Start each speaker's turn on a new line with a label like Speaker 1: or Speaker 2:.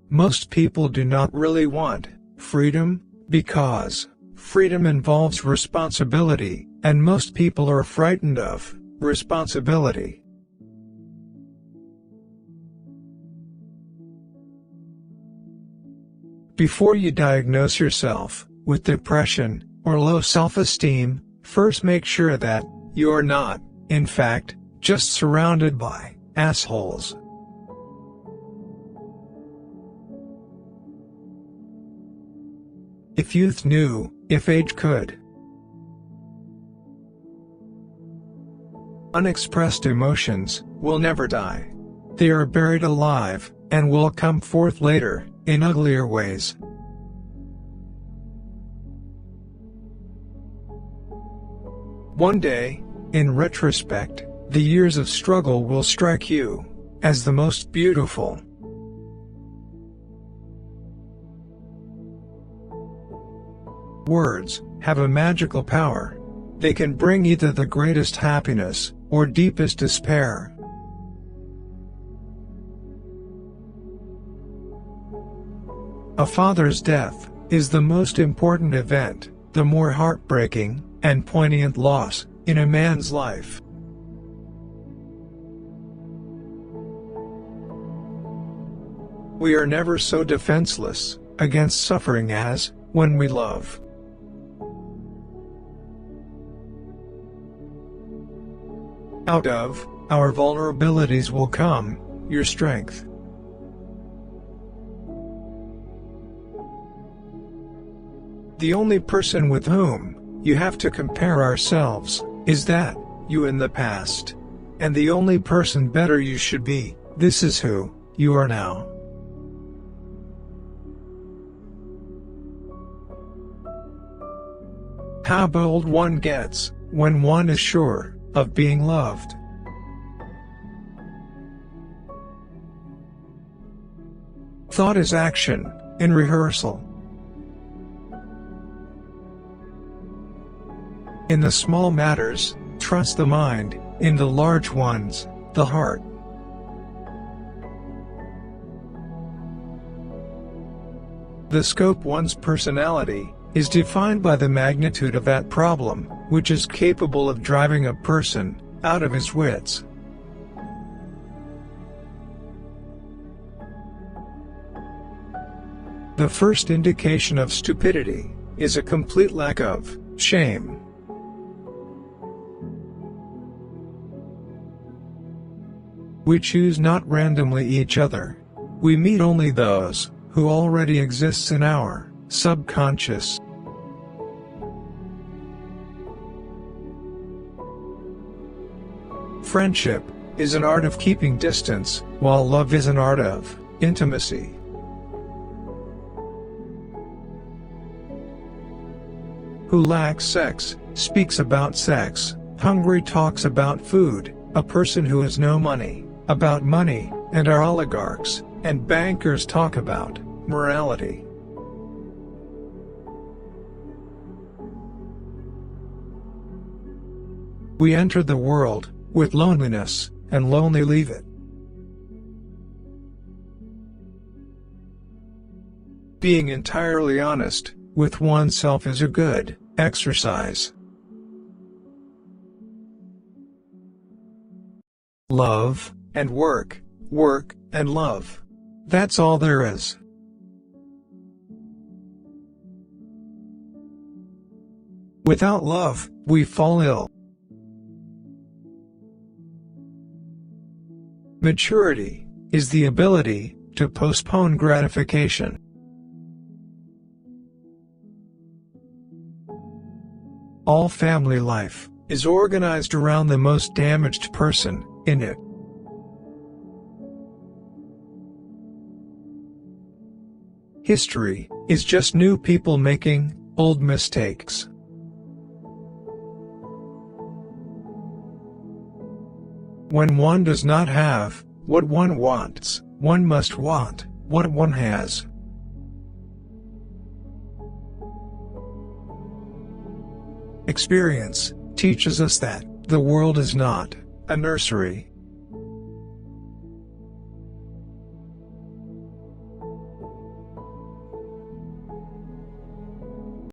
Speaker 1: Most people do not really want freedom, because freedom involves responsibility, and most people are frightened of responsibility. Before you diagnose yourself with depression or low self-esteem, first make sure that you are not, in fact, just surrounded by assholes. If youth knew, if age could. Unexpressed emotions will never die. They are buried alive, and will come forth later, in uglier ways. One day, in retrospect, the years of struggle will strike you as the most beautiful. Words have a magical power. They can bring either the greatest happiness or deepest despair. A father's death is the most important event, the more heartbreaking and poignant loss in a man's life. We are never so defenseless against suffering as when we love. Out of our vulnerabilities will come your strength. The only person with whom you have to compare ourselves is that you in the past. And the only person better you should be, this is who you are now. How bold one gets when one is sure of being loved. Thought is action in rehearsal. In the small matters, trust the mind. In the large ones, the heart. The scope one's personality is defined by the magnitude of that problem, which is capable of driving a person out of his wits. The first indication of stupidity is a complete lack of shame. We choose not randomly each other. We meet only those who already exists in our subconscious. Friendship is an art of keeping distance, while love is an art of intimacy. Who lacks sex speaks about sex. Hungry talks about food. A person who has no money about money, and our oligarchs and bankers talk about morality. We enter the world with loneliness, and lonely leave it. Being entirely honest with oneself is a good exercise. Love and work, work and love. That's all there is. Without love, we fall ill. Maturity is the ability to postpone gratification. All family life is organized around the most damaged person in it. History is just new people making old mistakes. When one does not have what one wants, one must want what one has. Experience teaches us that the world is not a nursery.